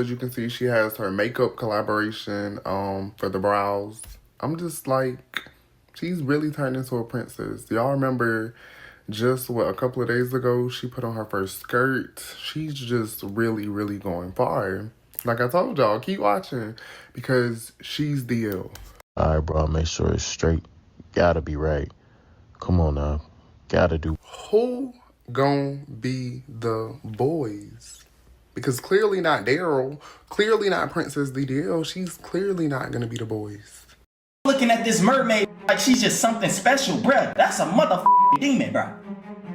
As you can see, she has her makeup collaboration for the brows. I'm just like, she's really turned into a princess. Y'all remember just what, a couple of days ago she put on her first skirt. She's just really, really going far. Like I told y'all, keep watching because she's the ill. All right, bro, make sure it's straight. Gotta be right. Come on now. Gotta do. Who gonna be the boys? Because clearly not Daryl, clearly not Princess DDL. She's clearly not gonna be the boys. Looking at this mermaid like she's just something special, bruh. That's a motherfucking demon, bruh.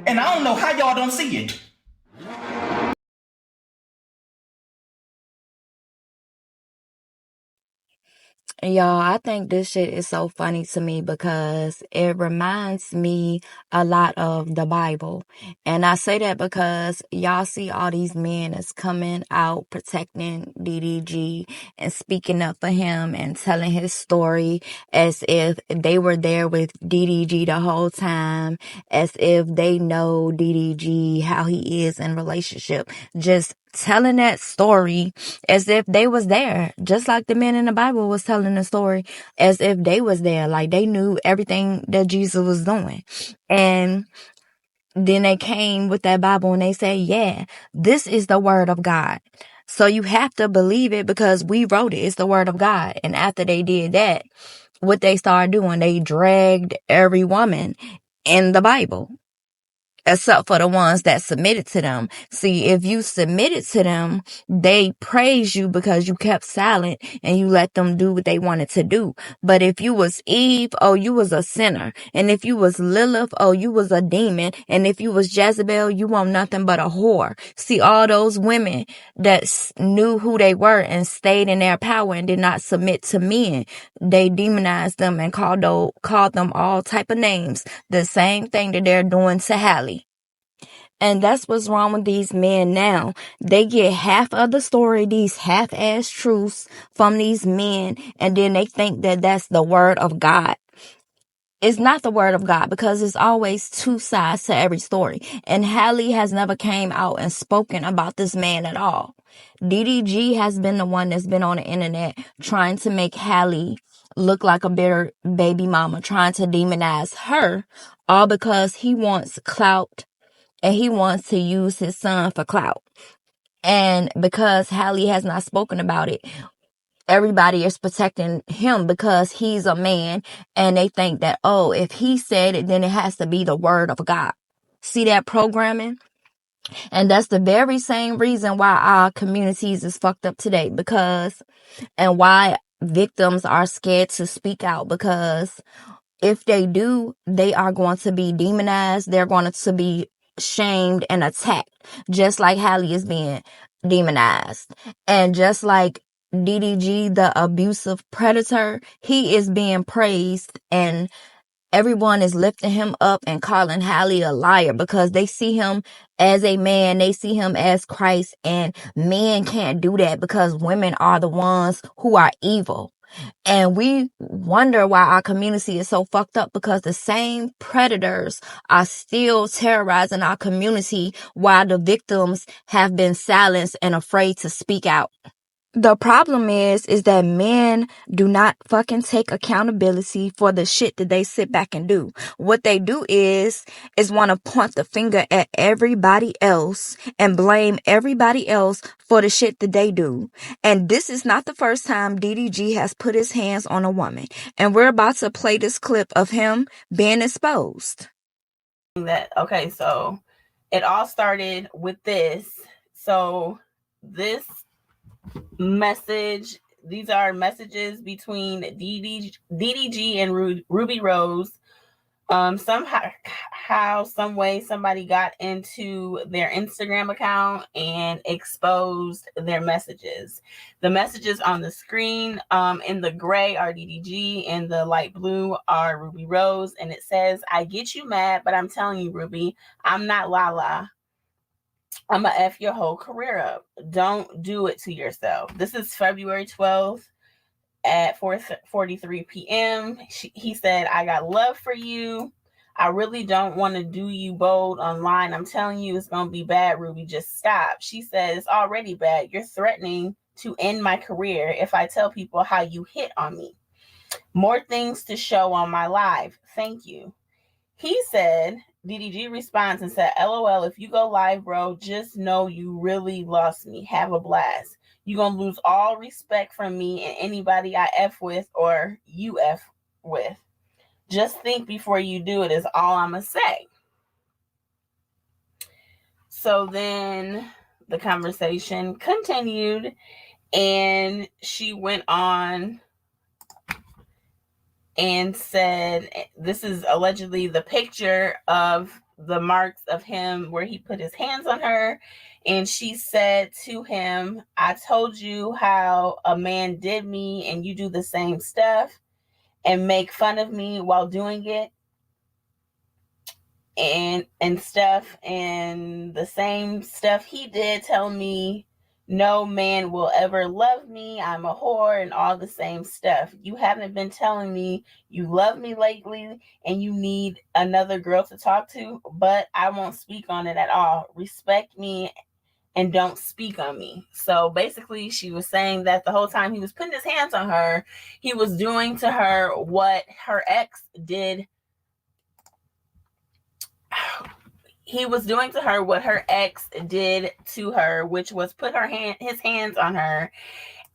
And I don't know how y'all don't see it. Y'all, I think this shit is so funny to me because it reminds me a lot of the Bible. And I say that because y'all see all these men that's coming out protecting DDG and speaking up for him and telling his story as if they were there with DDG the whole time, as if they know DDG, how he is in relationship. Just telling that story as if they was there, just like the men in the Bible was telling the story as if they was there, like they knew everything that Jesus was doing. And then they came with that Bible and they said, yeah, this is the word of God. So you have to believe it because we wrote it. It's the word of God. And after they did that, what they started doing, they dragged every woman in the Bible, except for the ones that submitted to them. See, if you submitted to them, they praise you because you kept silent and you let them do what they wanted to do. But if you was Eve, oh, you was a sinner. And if you was Lilith, oh, you was a demon. And if you was Jezebel, you want nothing but a whore. See, all those women that knew who they were and stayed in their power and did not submit to men, they demonized them and called them all type of names. The same thing that they're doing to Hallie. And that's what's wrong with these men now. They get half of the story, these half-ass truths from these men, and then they think that that's the word of God. It's not the word of God because it's always two sides to every story. And Hallie has never came out and spoken about this man at all. DDG has been the one that's been on the internet trying to make Hallie look like a bitter baby mama, trying to demonize her, all because he wants clout and he wants to use his son for clout. And because Hallie has not spoken about it, everybody is protecting him because he's a man, and they think that, oh, if he said it, then it has to be the word of God. See that programming? And that's the very same reason why our communities is fucked up today, because, and why victims are scared to speak out, because if they do, they are going to be demonized. They're going to be shamed and attacked, just like Hallie is being demonized. And just like DDG, the abusive predator, he is being praised, and everyone is lifting him up and calling Hallie a liar because they see him as a man. They see him as Christ, and men can't do that because women are the ones who are evil. And we wonder why our community is so fucked up, because the same predators are still terrorizing our community while the victims have been silenced and afraid to speak out. The problem is that men do not fucking take accountability for the shit that they sit back and do. What they do is want to point the finger at everybody else and blame everybody else for the shit that they do. And this is not the first time DDG has put his hands on a woman. And we're about to play this clip of him being exposed. Okay, so it all started with this. So this message, these are messages between DDG and Ruby Rose. Somehow, some way, somebody got into their Instagram account and exposed their messages. The messages on the screen, in the gray are DDG, and the light blue are Ruby Rose, and it says, "I get you mad, but I'm telling you, Ruby, I'm not Lala. I'm gonna F your whole career up. Don't do it to yourself." This is February 12th at 4:43 p.m. He said, "I got love for you. I really don't want to do you bold online. I'm telling you, it's going to be bad, Ruby. Just stop." She said, "It's already bad. You're threatening to end my career if I tell people how you hit on me. More things to show on my live. Thank you. He said, DDG responds and said, LOL, if you go live, bro, just know you really lost me. Have a blast. You're going to lose all respect from me and anybody I F with or you F with. Just think before you do it is all I'm going to say. So then the conversation continued and she went on and said, this is allegedly the picture of the marks of him where he put his hands on her. And she said to him, I told you how a man did me and you do the same stuff and make fun of me while doing it and stuff. And the same stuff he did, tell me no man will ever love me, I'm a whore, and all the same stuff. You haven't been telling me you love me lately and you need another girl to talk to, but I won't speak on it at all. Respect me and don't speak on me. So basically she was saying that the whole time he was putting his hands on her, he was doing to her what her ex did. He was doing to her what her ex did to her, which was put his hands on her.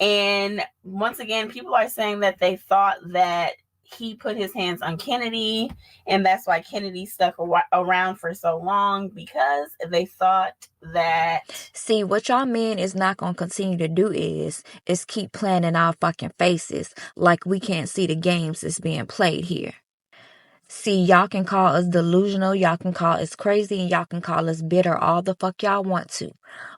And once again, people are saying that they thought that he put his hands on Kennedy, and that's why Kennedy stuck around for so long, because they thought that... See, what y'all men is not going to continue to do is keep playing in our fucking faces like we can't see the games that's being played here. See, y'all can call us delusional, y'all can call us crazy, and y'all can call us bitter all the fuck y'all want to.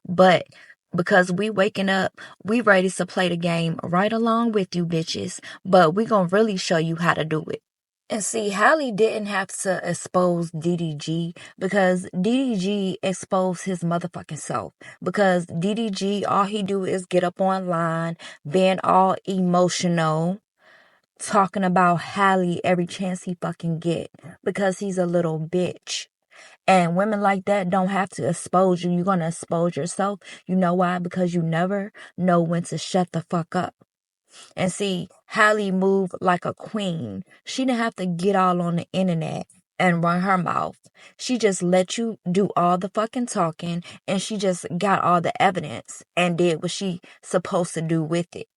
But because we waking up, we ready to play the game right along with you bitches. But we gonna really show you how to do it. And see, Halle didn't have to expose DDG because DDG exposed his motherfucking self. Because DDG, all he do is get up online, being all emotional, talking about Halle every chance he fucking get because he's a little bitch. And women like that don't have to expose you. You're going to expose yourself. You know why? Because you never know when to shut the fuck up. And see, Halle moved like a queen. She didn't have to get all on the internet and run her mouth. She just let you do all the fucking talking, and she just got all the evidence and did what she supposed to do with it.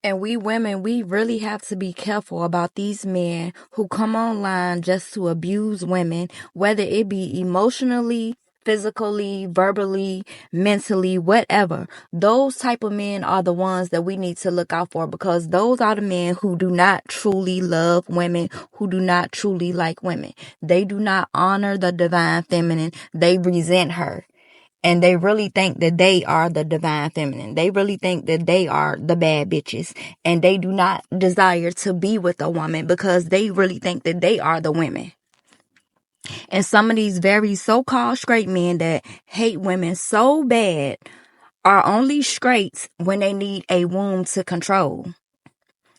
And we women, we really have to be careful about these men who come online just to abuse women, whether it be emotionally, physically, verbally, mentally, whatever. Those type of men are the ones that we need to look out for, because those are the men who do not truly love women, who do not truly like women. They do not honor the divine feminine. They resent her. And they really think that they are the divine feminine. They really think that they are the bad bitches. And they do not desire to be with a woman because they really think that they are the women. And some of these very so-called straight men that hate women so bad are only straight when they need a womb to control.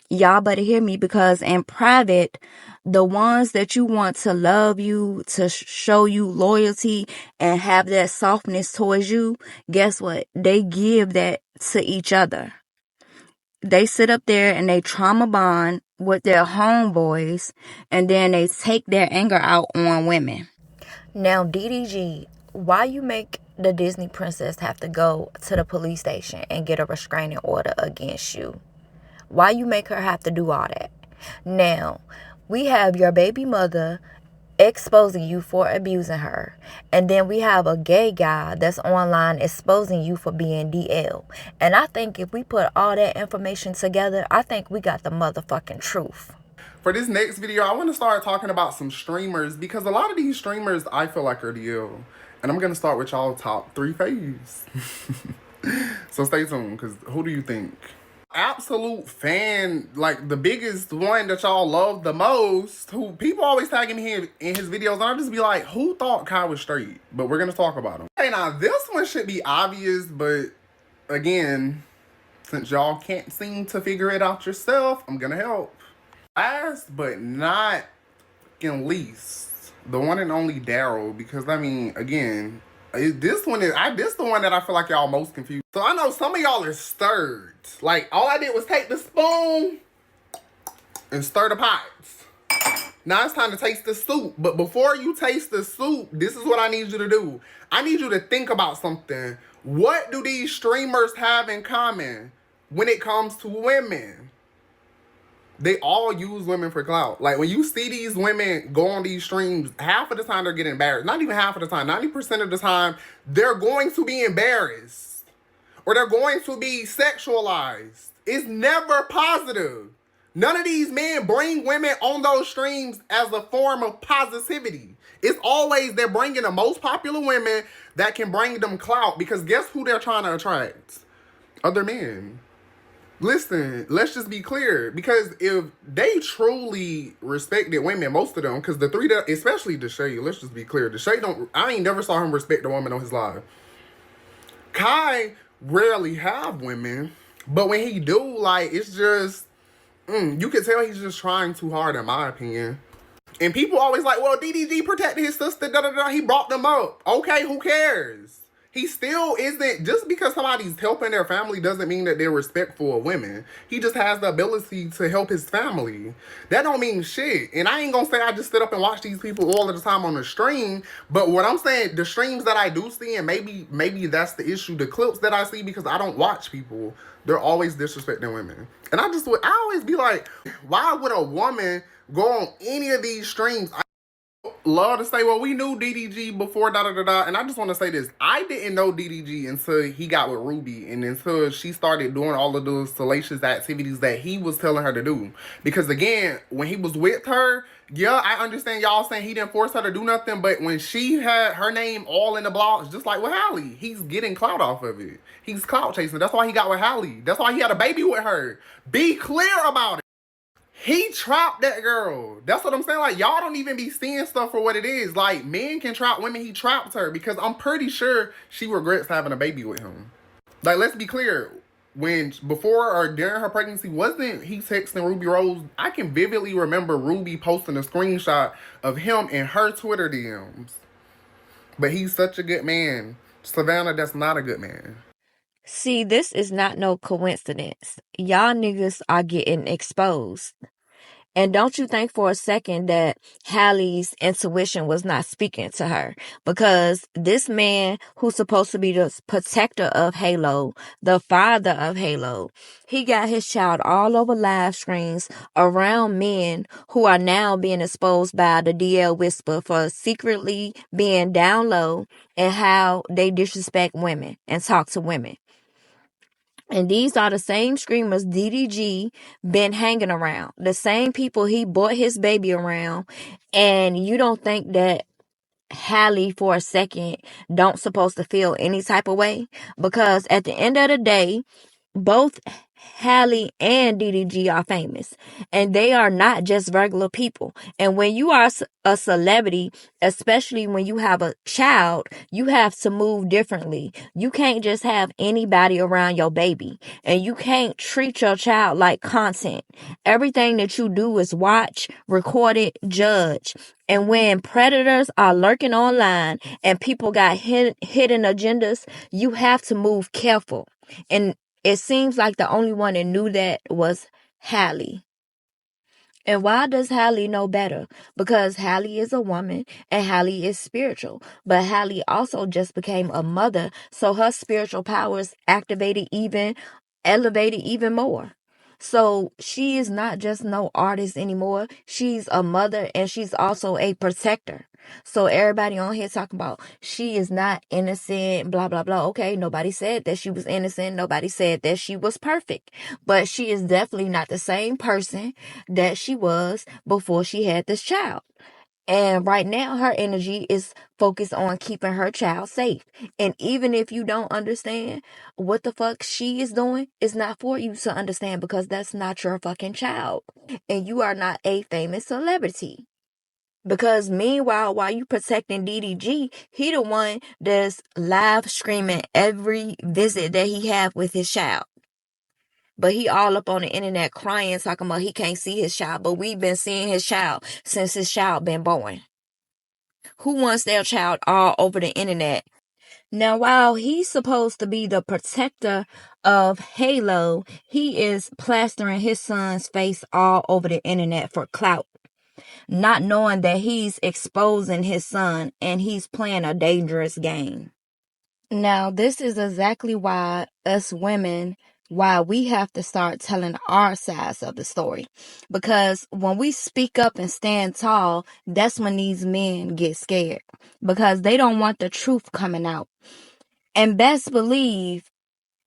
Y'all better hear me, because in private, the ones that you want to love you, to show you loyalty and have that softness towards you, guess what? They give that to each other. They sit up there and they trauma bond with their homeboys, and then they take their anger out on women. Now, DDG, why you make the Disney princess have to go to the police station and get a restraining order against you? Why you make her have to do all that? Now, we have your baby mother exposing you for abusing her. And then we have a gay guy that's online exposing you for being DL. And I think if we put all that information together, I think we got the motherfucking truth. For this next video, I want to start talking about some streamers, because a lot of these streamers I feel like are DL. And I'm going to start with y'all top 3 faves. So stay tuned, because who do you think? Absolute fan, like the biggest one that y'all love the most, who people always tagging me in his videos, and I just be like, who thought Kai was straight? But we're gonna talk about him. Okay, now this one should be obvious, but again, since y'all can't seem to figure it out yourself, I'm gonna help. Last but not least, the one and only Daryl, because I mean, again, This the one that I feel like y'all most confused. So I know some of y'all are stirred. Like, all I did was take the spoon and stir the pots. Now it's time to taste the soup. But before you taste the soup, this is what I need you to do. I need you to think about something. What do these streamers have in common when it comes to women? They all use women for clout. Like, when you see these women go on these streams, half of the time they're getting embarrassed. Not even half of the time. 90% of the time, they're going to be embarrassed. Or they're going to be sexualized. It's never positive. None of these men bring women on those streams as a form of positivity. It's always they're bringing the most popular women that can bring them clout. Because guess who they're trying to attract? Other men. Listen, let's just be clear. Because if they truly respected women, most of them, because the three that, especially Deshae, let's just be clear. Deshae I ain't never saw him respect a woman on his live. Kai rarely have women. But when he do, like, it's just, you can tell he's just trying too hard, in my opinion. And people always like, well, DDG protected his sister, he brought them up. Okay, who cares? He still isn't, just because somebody's helping their family doesn't mean that they're respectful of women. He just has the ability to help his family. That don't mean shit. And I ain't gonna say I just sit up and watch these people all the time on the stream, but what I'm saying, the streams that I do see, and maybe that's the issue, the clips that I see, because I don't watch people, they're always disrespecting women. And I always be like, why would a woman go on any of these streams? Love to say, well, we knew DDG before and I just want to say this. I didn't know DDG until he got with Ruby and until she started doing all of those salacious activities that he was telling her to do. Because again, when he was with her, yeah, I understand y'all saying he didn't force her to do nothing, but when she had her name all in the blogs, just like with Hallie, he's getting clout off of it. He's clout chasing. That's why he got with Hallie. That's why he had a baby with her. Be clear about it. He trapped that girl. That's what I'm saying. Like, y'all don't even be seeing stuff for what it is. Like, men can trap women. He trapped her because I'm pretty sure she regrets having a baby with him. Like, let's be clear. Before or during her pregnancy, wasn't he texting Ruby Rose? I can vividly remember Ruby posting a screenshot of him in her Twitter DMs. But he's such a good man. Savannah, that's not a good man. See, this is not no coincidence. Y'all niggas are getting exposed. And don't you think for a second that Hallie's intuition was not speaking to her? Because this man who's supposed to be the protector of Halo, the father of Halo, he got his child all over live streams around men who are now being exposed by the DL Whisper for secretly being down low and how they disrespect women and talk to women. And these are the same screamers DDG been hanging around. The same people he bought his baby around. And you don't think that Hallie for a second don't supposed to feel any type of way? Because at the end of the day, both Hallie and DDG are famous, and they are not just regular people. And when you are a celebrity, especially when you have a child, you have to move differently. You can't just have anybody around your baby, and you can't treat your child like content. Everything that you do is watch, record it, judge. And when predators are lurking online and people got hidden agendas, you have to move careful. And it seems like the only one that knew that was Hallie. And why does Hallie know better? Because Hallie is a woman and Hallie is spiritual. But Hallie also just became a mother, so her spiritual powers elevated even more. So she is not just no artist anymore. She's a mother and she's also a protector. So everybody on here talking about she is not innocent, blah, blah, blah. Okay, nobody said that she was innocent. Nobody said that she was perfect. But she is definitely not the same person that she was before she had this child. And right now, her energy is focused on keeping her child safe. And even if you don't understand what the fuck she is doing, it's not for you to understand because that's not your fucking child. And you are not a famous celebrity. Because meanwhile, while you protecting DDG, he the one that's live streaming every visit that he have with his child. But he all up on the internet crying, talking about he can't see his child. But we've been seeing his child since his child been born. Who wants their child all over the internet Now, while he's supposed to be the protector of Halo, he is plastering his son's face all over the internet for clout, not knowing that he's exposing his son and he's playing a dangerous game. Now, this is exactly why us women, why we have to start telling our sides of the story. Because when we speak up and stand tall, that's when these men get scared. Because they don't want the truth coming out. And best believe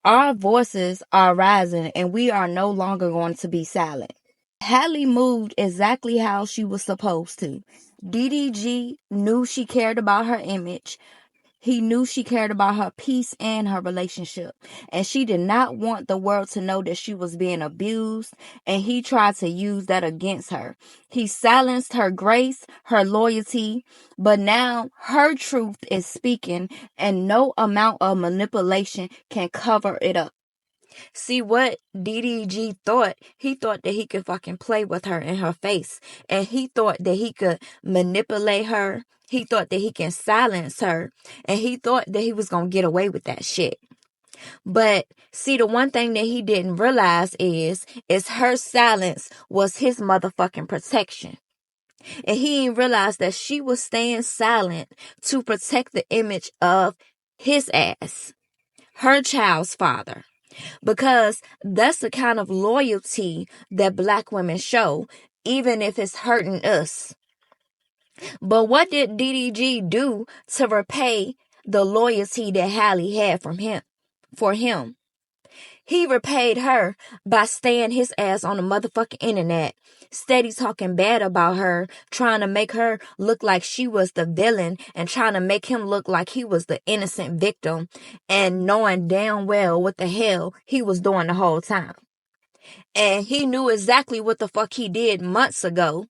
our voices are rising and we are no longer going to be silent. Halle moved exactly how she was supposed to. DDG knew she cared about her image. He knew she cared about her peace and her relationship. And she did not want the world to know that she was being abused. And he tried to use that against her. He silenced her grace, her loyalty. But now her truth is speaking. And no amount of manipulation can cover it up. See what DDG thought? He thought that he could fucking play with her in her face. And he thought that he could manipulate her. He thought that he can silence her. And he thought that he was going to get away with that shit. But see, the one thing that he didn't realize is her silence was his motherfucking protection. And he didn't realize that she was staying silent to protect the image of his ass, her child's father. Because that's the kind of loyalty that black women show, even if it's hurting us. But what did DDG do to repay the loyalty that Halle had for him? He repaid her by staying his ass on the motherfucking internet, steady talking bad about her, trying to make her look like she was the villain and trying to make him look like he was the innocent victim, and knowing damn well what the hell he was doing the whole time. And he knew exactly what the fuck he did months ago.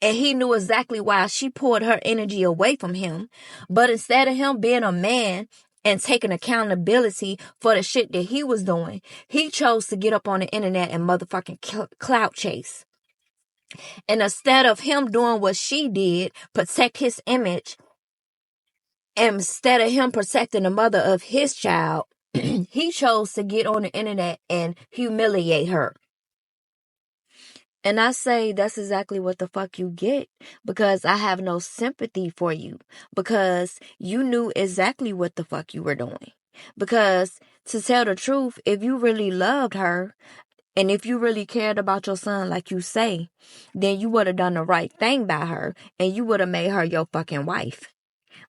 And he knew exactly why she pulled her energy away from him. But instead of him being a man and taking accountability for the shit that he was doing, he chose to get up on the internet and motherfucking clout chase. And instead of him doing what she did, protect his image, and instead of him protecting the mother of his child, he chose to get on the internet and humiliate her. And I say that's exactly what the fuck you get, because I have no sympathy for you, because you knew exactly what the fuck you were doing. Because to tell the truth, if you really loved her and if you really cared about your son like you say, then you would have done the right thing by her and you would have made her your fucking wife.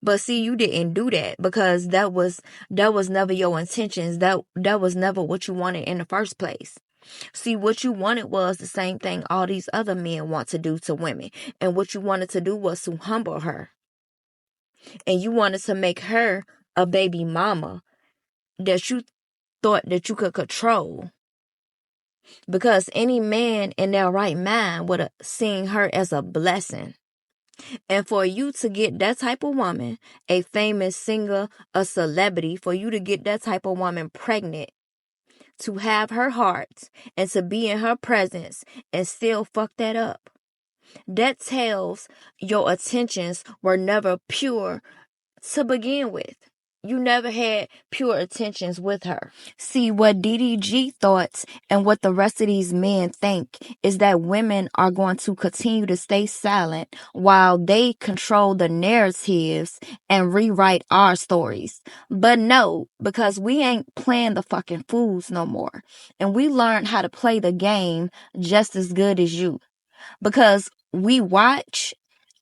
But see, you didn't do that because that was never your intentions. That was never what you wanted in the first place. See, what you wanted was the same thing all these other men want to do to women. And what you wanted to do was to humble her. And you wanted to make her a baby mama that you thought that you could control. Because any man in their right mind would have seen her as a blessing. And for you to get that type of woman, a famous singer, a celebrity, for you to get that type of woman pregnant, to have her heart and to be in her presence and still fuck that up. That tells your intentions were never pure to begin with. You never had pure intentions with her. See, what DDG thought and what the rest of these men think is that women are going to continue to stay silent while they control the narratives and rewrite our stories. But no, because we ain't playing the fucking fools no more. And we learned how to play the game just as good as you. Because we watch,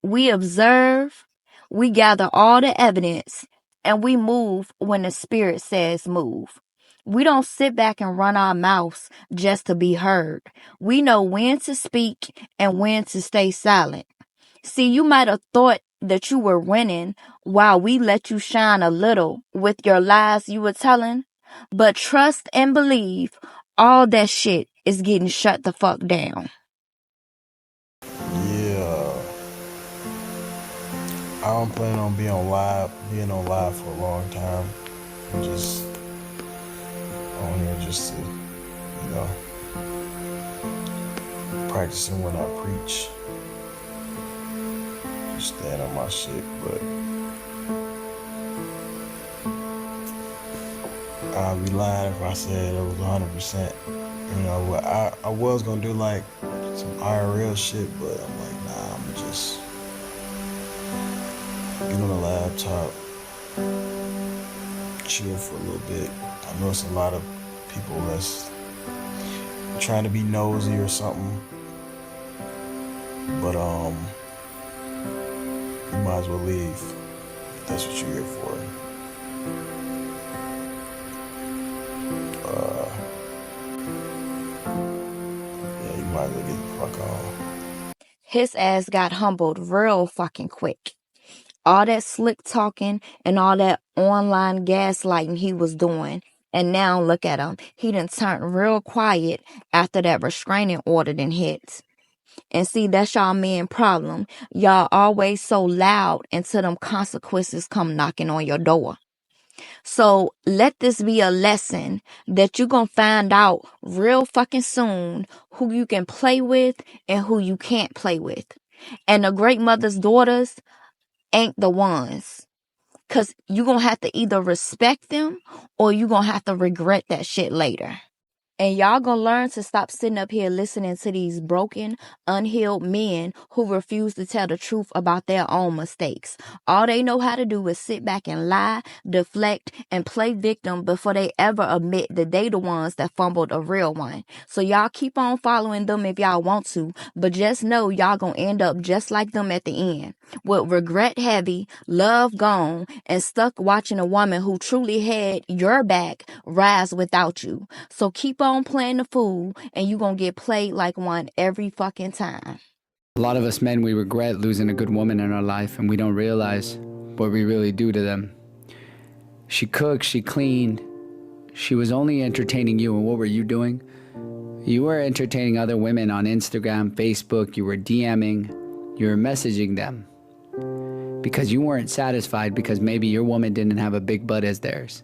we observe, we gather all the evidence, and we move when the spirit says move. We don't sit back and run our mouths just to be heard. We know when to speak and when to stay silent. See, you might have thought that you were winning while we let you shine a little with your lies you were telling. But trust and believe, all that shit is getting shut the fuck down. Yeah, I don't plan on being on live for a long time. I'm just on here just to, practicing when I preach. Just stand on my shit, but I'd be lying if I said it was 100%. You know, what I was gonna do like some IRL shit, but I'm like, nah, I'm gonna just get on the laptop, chill for a little bit. I know it's a lot of people that's trying to be nosy or something, but you might as well leave if that's what you're here for. Yeah, you might as well get the fuck on. His ass got humbled real fucking quick. All that slick talking and all that online gaslighting he was doing. And now look at him. He done turned real quiet after that restraining order done hit. And see, that's y'all men problem. Y'all always so loud until them consequences come knocking on your door. So let this be a lesson that you're going to find out real fucking soon who you can play with and who you can't play with. And the great mother's daughters ain't the ones. Because you're going to have to either respect them or you're going to have to regret that shit later. And y'all gonna learn to stop sitting up here listening to these broken, unhealed men who refuse to tell the truth about their own mistakes. All they know how to do is sit back and lie, deflect, and play victim before they ever admit that they the ones that fumbled a real one. So y'all keep on following them if y'all want to, but just know y'all gonna end up just like them at the end. With regret heavy, love gone, and stuck watching a woman who truly had your back rise without you. So keep on playing the fool and you gonna get played like one every fucking time. A lot of us men, we regret losing a good woman in our life and we don't realize what we really do to them. She cooked, she cleaned, she was only entertaining you, and what were you doing? You were entertaining other women on Instagram, Facebook, you were DMing, you were messaging them because you weren't satisfied because maybe your woman didn't have a big butt as theirs.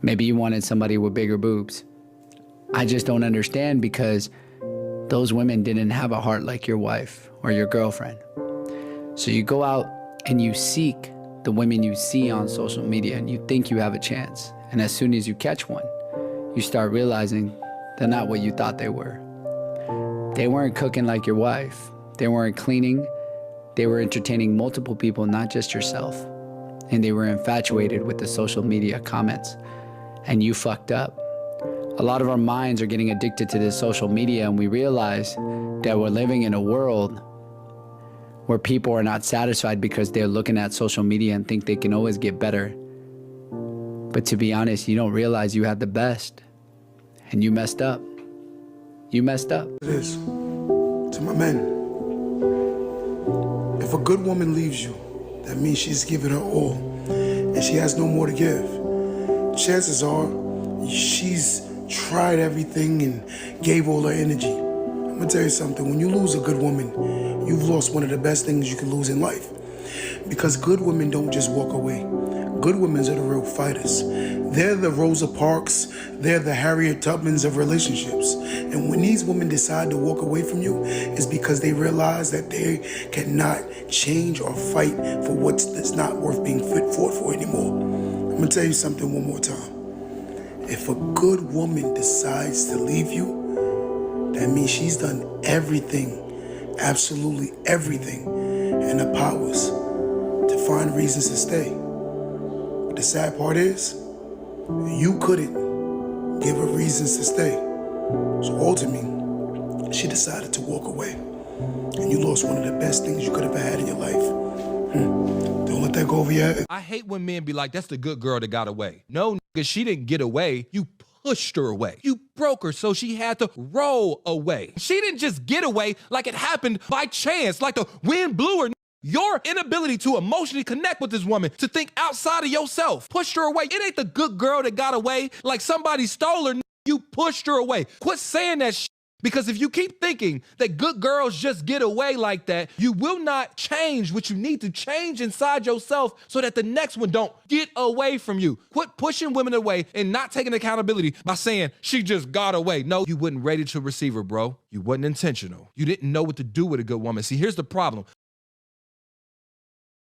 Maybe you wanted somebody with bigger boobs. I just don't understand because those women didn't have a heart like your wife or your girlfriend. So you go out and you seek the women you see on social media and you think you have a chance. And as soon as you catch one, you start realizing they're not what you thought they were. They weren't cooking like your wife. They weren't cleaning. They were entertaining multiple people, not just yourself. And they were infatuated with the social media comments. And you fucked up. A lot of our minds are getting addicted to this social media, and we realize that we're living in a world where people are not satisfied because they're looking at social media and think they can always get better. But to be honest, you don't realize you had the best, and you messed up. You messed up. It is. To my men, if a good woman leaves you, that means she's given her all, and she has no more to give. Chances are, she's tried everything and gave all her energy. I'm gonna tell you something, when you lose a good woman, you've lost one of the best things you can lose in life. Because good women don't just walk away. Good women are the real fighters. They're the Rosa Parks, they're the Harriet Tubmans of relationships. And when these women decide to walk away from you, it's because they realize that they cannot change or fight for that's not worth being fought for anymore. I'm gonna tell you something one more time. If a good woman decides to leave you, that means she's done everything, absolutely everything, in her powers to find reasons to stay. But the sad part is, you couldn't give her reasons to stay. So ultimately, she decided to walk away. And you lost one of the best things you could have had in your life. Don't let that go over your head. I hate when men be like, that's the good girl that got away. No, nigga, she didn't get away. You pushed her away. You broke her, so she had to roll away. She didn't just get away like it happened by chance, like the wind blew her. Your inability to emotionally connect with this woman, to think outside of yourself, pushed her away. It ain't the good girl that got away like somebody stole her. You pushed her away. Quit saying that shit. Because if you keep thinking that good girls just get away like that, you will not change what you need to change inside yourself so that the next one don't get away from you. Quit pushing women away and not taking accountability by saying she just got away. No, you wasn't ready to receive her, bro. You wasn't intentional. You didn't know what to do with a good woman. See, here's the problem.